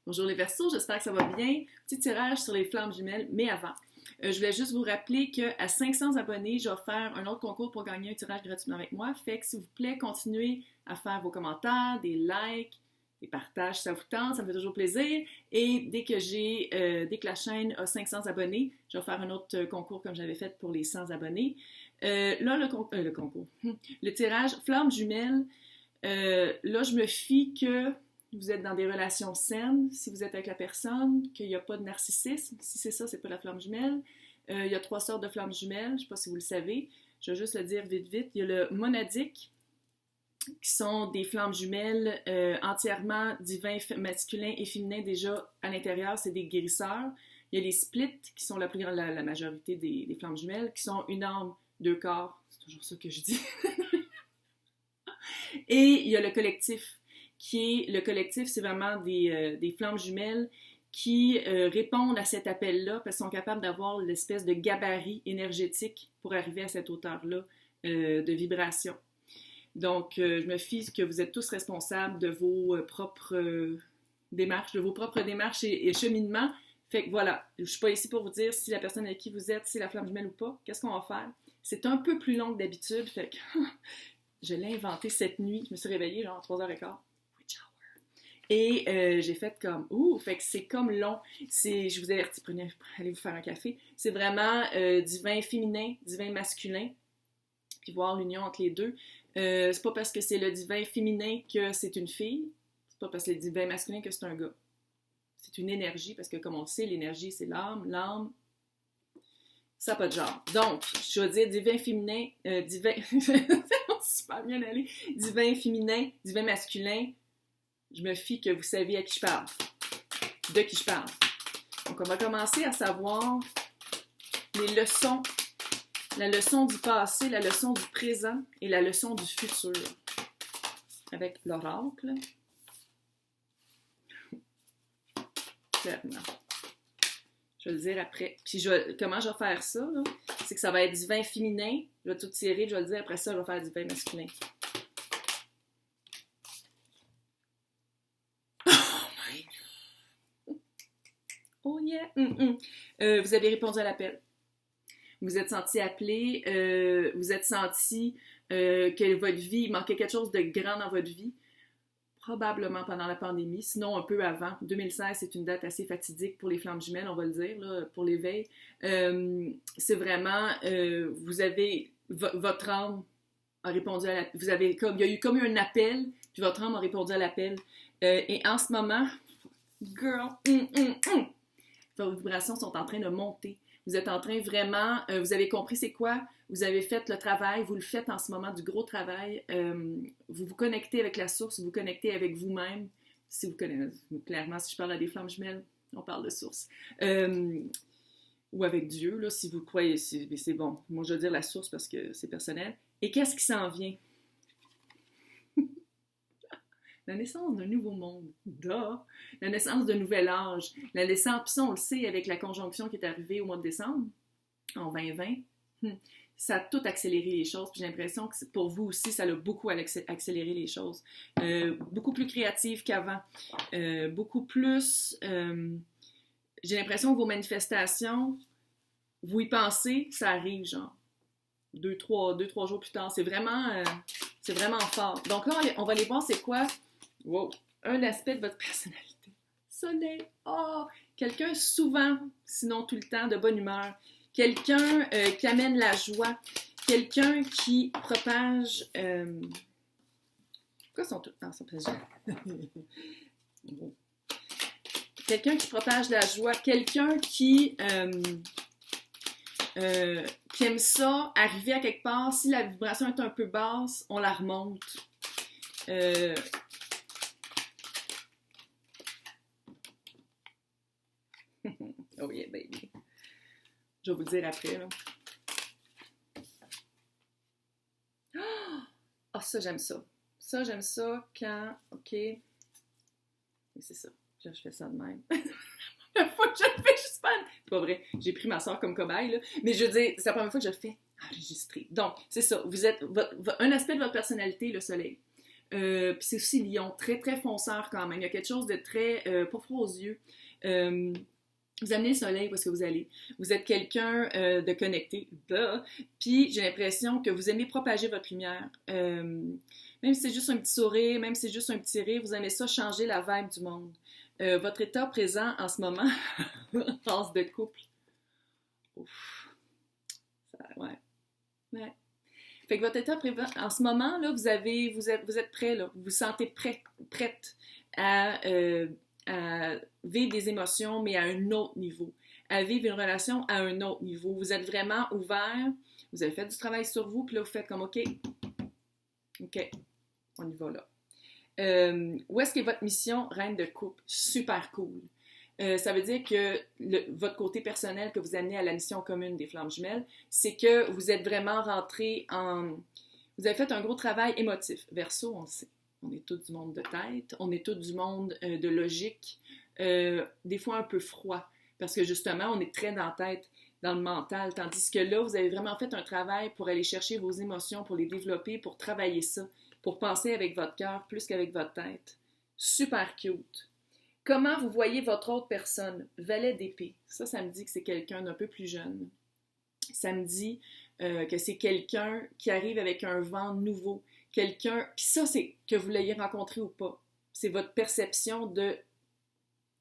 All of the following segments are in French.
Bonjour les Verseaux, j'espère que ça va bien. Petit tirage sur les flammes jumelles, mais avant. Je voulais juste vous rappeler qu'à 500 abonnés, je vais faire un autre concours pour gagner un tirage gratuitement avec moi. Fait que s'il vous plaît, continuez à faire vos commentaires, des likes, des partages, ça vous tente, ça me fait toujours plaisir. Et dès que la chaîne a 500 abonnés, je vais faire un autre concours comme j'avais fait pour les 100 abonnés. Là, le concours. Le tirage flammes jumelles. Là, je me fie que vous êtes dans des relations saines, si vous êtes avec la personne, qu'il n'y a pas de narcissisme. Si c'est ça, c'est pas la flamme jumelle. Il y a 3 sortes de flammes jumelles, je ne sais pas si vous le savez. Je vais juste le dire vite. Il y a le monadique, qui sont des flammes jumelles entièrement divins, masculins et féminins déjà à l'intérieur, c'est des guérisseurs. Il y a les splits, qui sont la majorité des flammes jumelles, qui sont une âme, 2 corps. C'est toujours ça que je dis. Et il y a le collectif, le collectif, c'est vraiment des flammes jumelles qui répondent à cet appel-là parce qu'ils sont capables d'avoir l'espèce de gabarit énergétique pour arriver à cette hauteur-là de vibration. Donc, je me fie que vous êtes tous responsables de vos propres démarches et cheminements. Fait que voilà, je ne suis pas ici pour vous dire si la personne avec qui vous êtes, c'est la flamme jumelle ou pas. Qu'est-ce qu'on va faire? C'est un peu plus long que d'habitude, fait que je l'ai inventé cette nuit. Je me suis réveillée genre à 3h15. Et j'ai fait comme, fait que c'est comme long. Je vous avertis, allez vous faire un café. C'est vraiment divin féminin, divin masculin, puis voir l'union entre les deux. C'est pas parce que c'est le divin féminin que c'est une fille, c'est pas parce que c'est le divin masculin que c'est un gars. C'est une énergie, parce que comme on le sait, l'énergie c'est l'âme, ça n'a pas de genre. Donc, je vais dire divin féminin, divin, c'est super bien allé, divin féminin, divin masculin. Je me fie que vous savez à qui je parle, de qui je parle. Donc, on va commencer à savoir les leçons, la leçon du passé, la leçon du présent et la leçon du futur avec l'oracle. Clairement. Je vais le dire après. Puis, comment je vais faire ça, là? C'est que ça va être divin féminin. Je vais tout tirer, je vais le dire après ça, je vais faire divin masculin. Oh yeah! Vous avez répondu à l'appel. Vous êtes senti appelé, vous êtes senti que votre vie, il manquait quelque chose de grand dans votre vie, probablement pendant la pandémie, sinon un peu avant. 2016, c'est une date assez fatidique pour les flammes jumelles, on va le dire, là, pour l'éveil. C'est vraiment, vous avez, votre âme a répondu à l'appel. Il y a eu comme un appel, puis votre âme a répondu à l'appel. Et en ce moment, girl, vos vibrations sont en train de monter. Vous êtes en train vraiment, vous avez compris c'est quoi, vous avez fait le travail, vous le faites en ce moment, du gros travail. Vous vous connectez avec la source, vous vous connectez avec vous-même. Si vous connaissez, clairement, si je parle à des flammes jumelles, on parle de source. Ou avec Dieu, là, si vous croyez, c'est bon. Moi, je veux dire la source parce que c'est personnel. Et qu'est-ce qui s'en vient? La naissance d'un nouveau monde, la naissance d'un nouvel âge, la naissance, puis ça on le sait avec la conjonction qui est arrivée au mois de décembre, en 2020, ça a tout accéléré les choses, puis j'ai l'impression que pour vous aussi, ça a beaucoup accéléré les choses. Beaucoup plus créative qu'avant, beaucoup plus, j'ai l'impression que vos manifestations, vous y pensez, ça arrive genre 2-3 jours plus tard, c'est vraiment fort. Donc là, on va aller voir c'est quoi. Wow! Un aspect de votre personnalité. Soleil! Oh! Quelqu'un souvent, sinon tout le temps, de bonne humeur. Quelqu'un qui amène la joie. Quelqu'un qui propage... Pourquoi sont tous... Ah, ça peut Quelqu'un qui propage la joie. Quelqu'un qui aime ça, arriver à quelque part. Si la vibration est un peu basse, on la remonte. Oh yeah, baby. Je vais vous le dire après, là. Ah, ça, j'aime ça. Ça, j'aime ça quand... OK. Mais c'est ça. Je fais ça de même. La fois que je le fais, je suis fan. C'est pas vrai. J'ai pris ma soeur comme cobaye, là. Mais je veux dire, c'est la première fois que je le fais enregistrer. Donc, c'est ça. Vous êtes... un aspect de votre personnalité, le soleil. Puis c'est aussi lion, très, très fonceur quand même. Il y a quelque chose de très, pas froid aux yeux. Vous amenez le soleil où est-ce que vous allez. Vous êtes quelqu'un de connecté. Puis j'ai l'impression que vous aimez propager votre lumière. Même si c'est juste un petit sourire, même si c'est juste un petit rire, vous aimez ça changer la vibe du monde. Votre état présent en ce moment, phase de couple. Ouf. Ouais. Ouais. Fait que votre état présent, en ce moment, là, vous êtes prêt, là. Vous vous sentez prête à vivre des émotions, mais à un autre niveau. À vivre une relation à un autre niveau. Vous êtes vraiment ouvert. Vous avez fait du travail sur vous, puis là, vous faites comme OK, on y va là. Où est-ce que votre mission, reine de couple? Super cool. Ça veut dire que votre côté personnel que vous amenez à la mission commune des Flammes Jumelles, c'est que vous êtes vraiment rentré en... Vous avez fait un gros travail émotif. Verseau, on le sait. On est tous du monde de tête, on est tous du monde de logique, des fois un peu froid, parce que justement, on est très dans la tête, dans le mental, tandis que là, vous avez vraiment fait un travail pour aller chercher vos émotions, pour les développer, pour travailler ça, pour penser avec votre cœur plus qu'avec votre tête. Super cute. Comment vous voyez votre autre personne? Valet d'épée. Ça me dit que c'est quelqu'un d'un peu plus jeune. Ça me dit que c'est quelqu'un qui arrive avec un vent nouveau. Quelqu'un... Puis ça, c'est que vous l'ayez rencontré ou pas. C'est votre perception de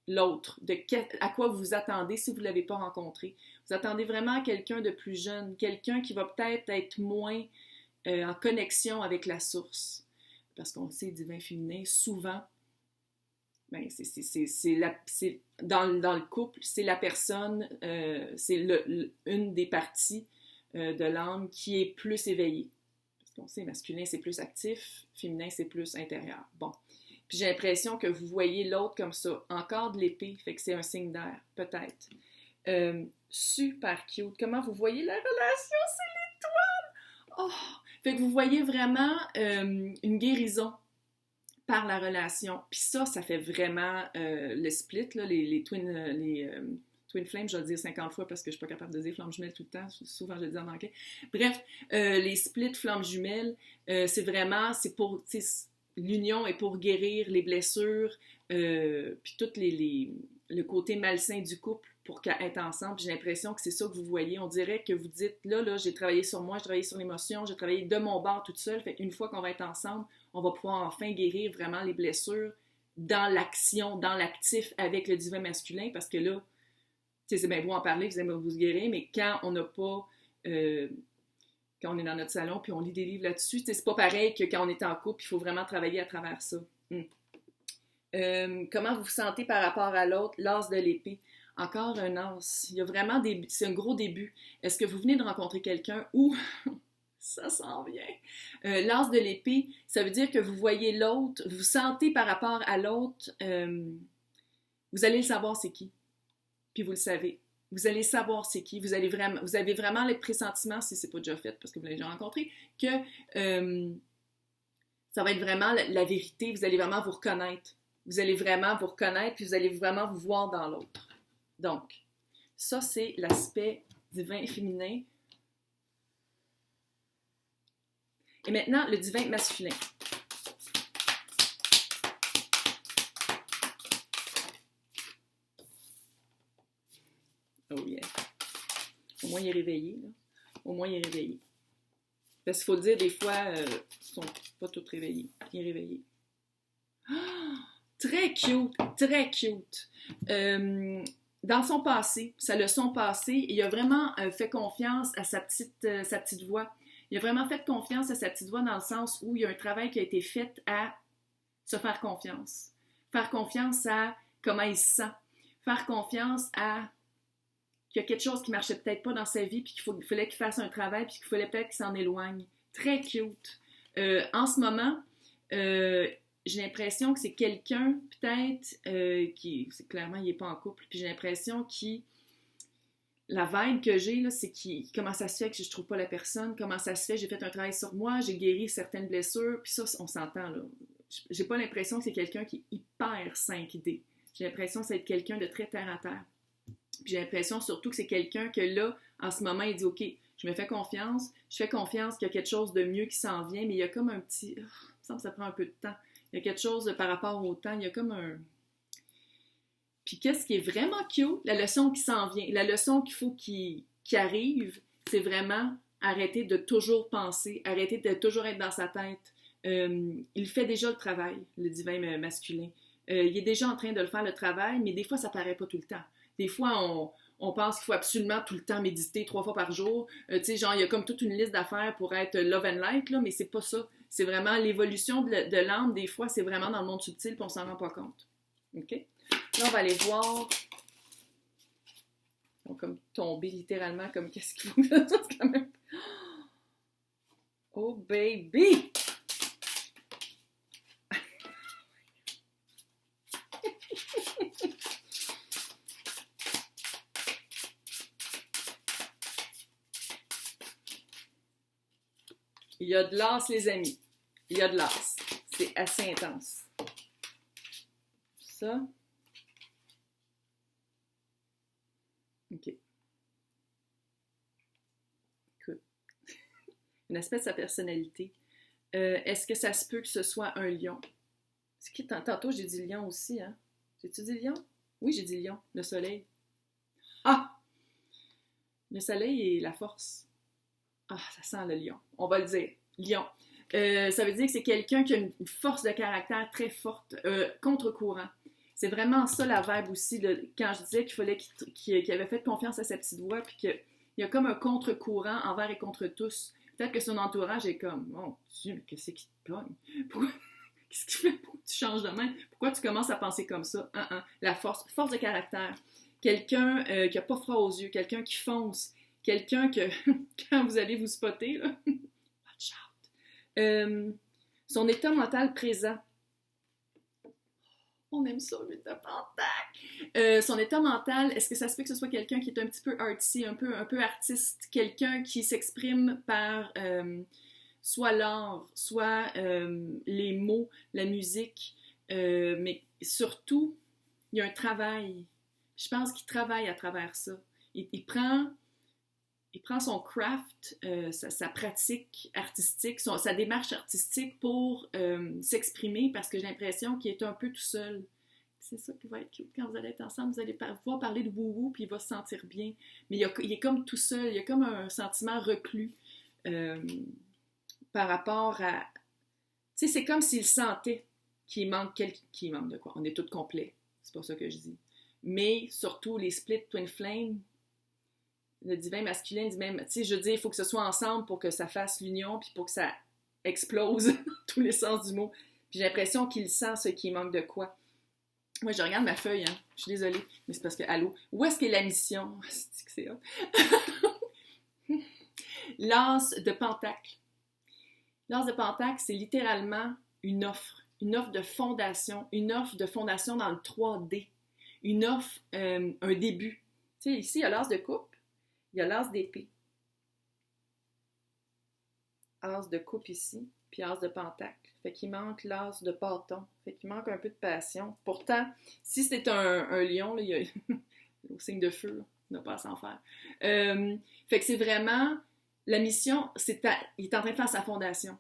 l'autre, à quoi vous vous attendez si vous ne l'avez pas rencontré. Vous attendez vraiment à quelqu'un de plus jeune, quelqu'un qui va peut-être être moins en connexion avec la source. Parce qu'on sait, divin féminin, souvent, ben, dans le couple, c'est la personne, c'est une des parties de l'âme qui est plus éveillée. Parce qu'on sait, masculin, c'est plus actif, féminin, c'est plus intérieur. Bon. Puis j'ai l'impression que vous voyez l'autre comme ça. Encore de l'épée, fait que c'est un signe d'air, peut-être. Super cute. Comment vous voyez la relation? C'est l'étoile! Oh! Fait que vous voyez vraiment une guérison par la relation. Puis ça fait vraiment le split, là, les twin flames, je vais le dire 50 fois parce que je suis pas capable de dire flammes jumelles tout le temps. Souvent, je le dis en anglais. Bref, les splits flammes jumelles, c'est vraiment, c'est pour, l'union est pour guérir les blessures, puis tout le côté malsain du couple pour être ensemble. J'ai l'impression que c'est ça que vous voyez. On dirait que vous dites, là, j'ai travaillé sur moi, j'ai travaillé sur l'émotion, j'ai travaillé de mon bord toute seule. Fait qu'une fois qu'on va être ensemble, on va pouvoir enfin guérir vraiment les blessures dans l'action, dans l'actif avec le divin masculin, parce que là, c'est bien beau en parler, vous aimez vous guérir, mais quand on n'a pas... quand on est dans notre salon puis on lit des livres là-dessus, c'est pas pareil que quand on est en couple, il faut vraiment travailler à travers ça. Comment vous vous sentez par rapport à l'autre? L'as de l'épée. Encore un as. Il y a vraiment c'est un gros début. Est-ce que vous venez de rencontrer quelqu'un ou... ça s'en vient. L'as de l'épée, ça veut dire que vous voyez l'autre, vous sentez par rapport à l'autre, vous allez le savoir c'est qui. Puis vous le savez. Vous allez savoir c'est qui. Vous avez vraiment le pressentiment, si c'est pas déjà fait, parce que vous l'avez déjà rencontré, que ça va être vraiment la vérité. Vous allez vraiment vous reconnaître. Vous allez vraiment vous reconnaître, puis vous allez vraiment vous voir dans l'autre. Donc, ça, c'est l'aspect divin féminin. Et maintenant, le divin masculin. Oh yeah. Au moins, il est réveillé. Là. Au moins, il est réveillé. Parce qu'il faut le dire, des fois, ils ne sont pas tous réveillés. Il est réveillé. Oh, très cute, très cute. Dans son passé, sa leçon passée, il a vraiment fait confiance à sa petite voix. Il a vraiment fait confiance à sa petite voix dans le sens où il y a un travail qui a été fait à se faire confiance. Faire confiance à comment il se sent. Faire confiance à qu'il y a quelque chose qui ne marchait peut-être pas dans sa vie puis qu'il fallait qu'il fasse un travail puis qu'il fallait peut-être qu'il s'en éloigne. Très cute. En ce moment, j'ai l'impression que c'est quelqu'un peut-être clairement, il n'est pas en couple. Puis j'ai l'impression la vibe que j'ai, là, c'est comment ça se fait que je ne trouve pas la personne, comment ça se fait, j'ai fait un travail sur moi, j'ai guéri certaines blessures, puis ça, on s'entend, là. J'ai pas l'impression que c'est quelqu'un qui est hyper 5D. J'ai l'impression que c'est quelqu'un de très terre-à-terre. Puis j'ai l'impression surtout que c'est quelqu'un que là, en ce moment, il dit « OK, je me fais confiance, je fais confiance qu'il y a quelque chose de mieux qui s'en vient, mais il y a comme un petit... me semble que ça prend un peu de temps. Il y a quelque chose par rapport au temps, il y a comme un... Puis qu'est-ce qui est vraiment cute? La leçon qui s'en vient, la leçon qu'il faut qu'il arrive, c'est vraiment arrêter de toujours penser, arrêter de toujours être dans sa tête. Il fait déjà le travail, le divin masculin. Il est déjà en train de le faire, le travail, mais des fois, ça paraît pas tout le temps. Des fois, on pense qu'il faut absolument tout le temps méditer 3 fois par jour. Tu sais, genre, il y a comme toute une liste d'affaires pour être love and light, là, mais c'est pas ça. C'est vraiment l'évolution de l'âme. Des fois, c'est vraiment dans le monde subtil, puis on s'en rend pas compte. OK? Là, on va aller voir. Ils vont comme tomber littéralement, comme qu'est-ce qu'il faut que ça soit quand même. Oh, baby! Il y a de l'as, les amis. Il y a de l'as. C'est assez intense. Ça. OK. Écoute. Une espèce de sa personnalité. Est-ce que ça se peut que ce soit un lion? Tantôt, j'ai dit lion aussi, hein? J'ai-tu dit lion? Oui, j'ai dit lion. Le soleil. Ah! Le soleil et la force. Ah, ça sent le lion. On va le dire. Lion. Ça veut dire que c'est quelqu'un qui a une force de caractère très forte, contre-courant. C'est vraiment ça la vibe aussi, quand je disais qu'il fallait qu'il avait fait confiance à sa petite voix, puis qu'il y a comme un contre-courant envers et contre tous. Peut-être que son entourage est comme, mon Dieu, mais qu'est-ce qui te pogne? Pourquoi? Qu'est-ce qui fait pour que tu changes de main? Pourquoi tu commences à penser comme ça? La force de caractère. Quelqu'un qui n'a pas froid aux yeux, quelqu'un qui fonce, quelqu'un que, quand vous allez vous spotter, là, watch out. Son état mental présent. On aime ça, le pentacle. Son état mental, est-ce que ça se peut que ce soit quelqu'un qui est un petit peu artsy, un peu artiste, quelqu'un qui s'exprime par soit l'art, soit les mots, la musique, mais surtout, il y a un travail. Je pense qu'il travaille à travers ça. Il prend son craft, sa pratique artistique, sa démarche artistique pour s'exprimer parce que j'ai l'impression qu'il est un peu tout seul. C'est ça qui va être cute. Quand vous allez être ensemble, vous allez pouvoir parler de wou-wou puis il va se sentir bien. Mais il est comme tout seul, il y a comme un sentiment reclus par rapport à... Tu sais, c'est comme s'il sentait qu'il manque de quoi. On est tous complets, c'est pas ça que je dis. Mais surtout, les split twin flame, le divin masculin dit même, tu sais, je veux dire, il faut que ce soit ensemble pour que ça fasse l'union, puis pour que ça explose dans tous les sens du mot. Puis j'ai l'impression qu'il sent ce qui manque de quoi. Moi, je regarde ma feuille, hein. Je suis désolée, mais c'est parce que, allô, où est-ce qu'est la mission? C'est que c'est hot. L'as de pentacle. L'as de pentacle, c'est littéralement une offre de fondation dans le 3D, une offre, un début. Tu sais, ici, il y a l'as de coupe, il y a l'as d'épée. As de coupe ici, puis as de pentacle. Fait qu'il manque l'as de bâton. Fait qu'il manque un peu de passion. Pourtant, si c'était un lion, là, il y a au signe de feu, là, il n'a pas à s'en faire. Fait que c'est vraiment... La mission, il est en train de faire sa fondation.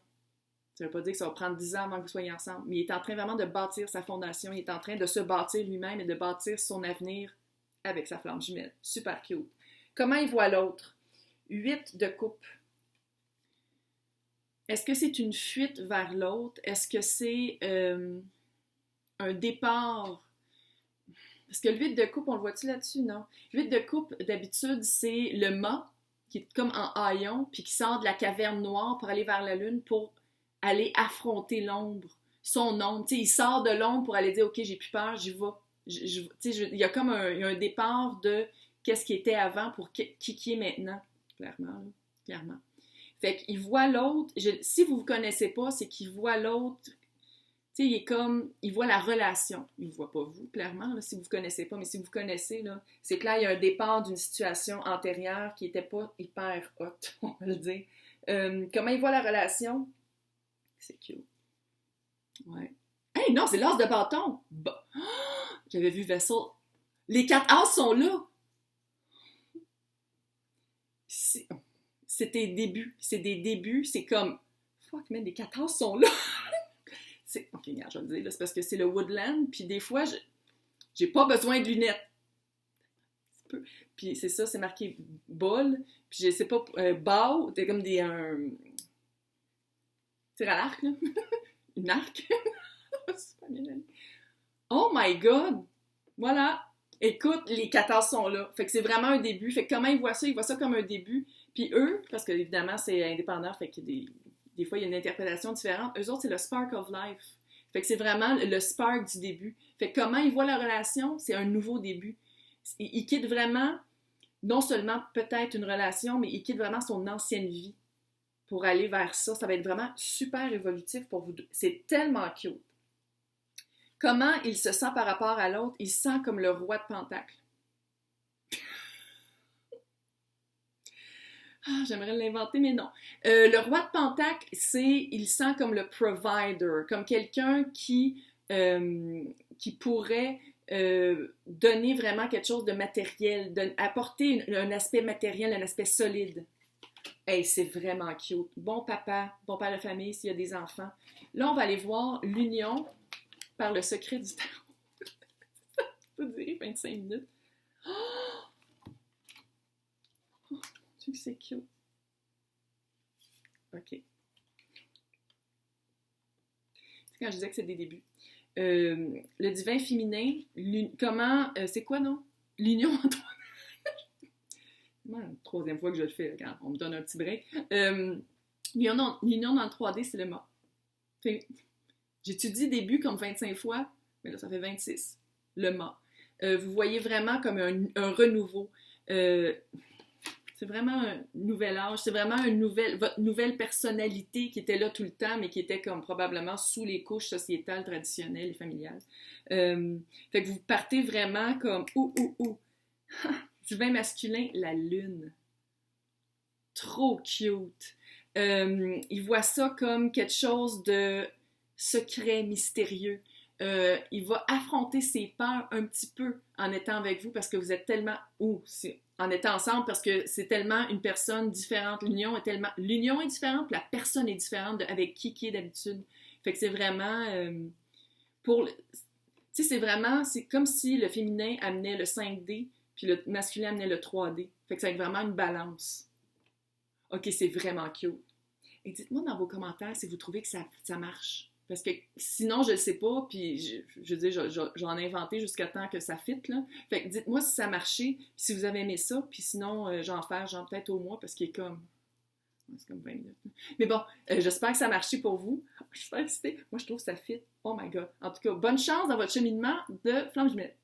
Ça ne veut pas dire que ça va prendre 10 ans avant que vous soyez ensemble, mais il est en train vraiment de bâtir sa fondation. Il est en train de se bâtir lui-même et de bâtir son avenir avec sa flamme jumelle. Super cute. Comment il voit l'autre? 8 de coupe. Est-ce que c'est une fuite vers l'autre? Est-ce que c'est un départ? Parce que le 8 de coupe, on le voit-tu là-dessus? Non. Le 8 de coupe, d'habitude, c'est le mât qui est comme en haillon, puis qui sort de la caverne noire pour aller vers la lune, pour aller affronter l'ombre, son ombre. Tu sais, il sort de l'ombre pour aller dire « Ok, j'ai plus peur, j'y vais. » Il y a comme un départ de qu'est-ce qui était avant pour qui est maintenant. Clairement, là. Clairement. Fait qu'il voit l'autre. Si vous ne vous connaissez pas, c'est qu'il voit l'autre. Tu sais, il voit la relation. Il ne voit pas vous, clairement, là, si vous ne vous connaissez pas. Mais si vous vous connaissez, là, c'est que là, il y a un départ d'une situation antérieure qui n'était pas hyper hot, on va le dire. Comment il voit la relation? C'est cute. Ouais. Hey, non, c'est l'as de bâton! Bah. Oh, j'avais vu Vessel. Les 4 as sont là! C'est des débuts. C'est des débuts. C'est comme... Fuck, man, les 4 as sont là! Ok, regarde, je vais le dire, là, c'est parce que c'est le woodland, puis des fois, j'ai pas besoin de lunettes. Puis c'est ça, c'est marqué bol, puis je sais pas, bow, t'es comme des... tir à l'arc, là. Une arc. Oh my God! Voilà! Écoute, les 14 sont là. Fait que c'est vraiment un début. Fait que comment ils voient ça? Ils voient ça comme un début. Puis eux, parce que évidemment c'est indépendant, fait que des fois il y a une interprétation différente. Eux autres, c'est le spark of life. Fait que c'est vraiment le spark du début. Fait que comment ils voient la relation, c'est un nouveau début. Ils quittent vraiment, non seulement peut-être une relation, mais ils quittent vraiment son ancienne vie pour aller vers ça. Ça va être vraiment super évolutif pour vous deux. C'est tellement cute. Comment il se sent par rapport à l'autre? Il se sent comme le roi de Pentacle. Ah, j'aimerais l'inventer, mais non. Le roi de Pentacle, il sent comme le provider, comme quelqu'un qui pourrait donner vraiment quelque chose de matériel, apporter un aspect matériel, un aspect solide. Hey, c'est vraiment cute. Bon papa, bon père de famille s'il y a des enfants. Là, on va aller voir l'union par le secret du tarot. Ça peut durer 25 minutes. Oh, c'est cute. OK. C'est quand je disais que c'est des débuts. Le divin féminin, comment... c'est quoi, non? L'union entre... C'est la troisième fois que je le fais, quand on me donne un petit break. L'union dans le 3D, c'est le mât. J'étudie début comme 25 fois, mais là, ça fait 26. Le mât. Vous voyez vraiment comme un renouveau. C'est vraiment un nouvel âge. C'est vraiment votre nouvelle personnalité qui était là tout le temps, mais qui était comme probablement sous les couches sociétales, traditionnelles et familiales. Fait que vous partez vraiment comme divin masculin, la lune. Trop cute. Il voit ça comme quelque chose de secret, mystérieux. Il va affronter ses peurs un petit peu en étant avec vous parce que vous êtes tellement... en étant ensemble parce que c'est tellement une personne différente. L'union est différente, puis la personne est différente avec qui est d'habitude. Fait que c'est vraiment... Tu sais, c'est comme si le féminin amenait le 5D puis le masculin amenait le 3D. Fait que ça va être vraiment une balance. OK, c'est vraiment cute. Et dites-moi dans vos commentaires si vous trouvez que ça marche. Parce que sinon, je ne sais pas, puis je veux dire, j'en ai inventé jusqu'à temps que ça fitte, là. Fait que dites-moi si ça a marché, puis si vous avez aimé ça, puis sinon, j'en fais genre peut-être au mois, parce qu'il est comme... C'est comme 20 minutes. Mais bon, j'espère que ça a marché pour vous. Je suis super excitée. Moi, je trouve que ça fit. Oh my God. En tout cas, bonne chance dans votre cheminement de flamme jumelle.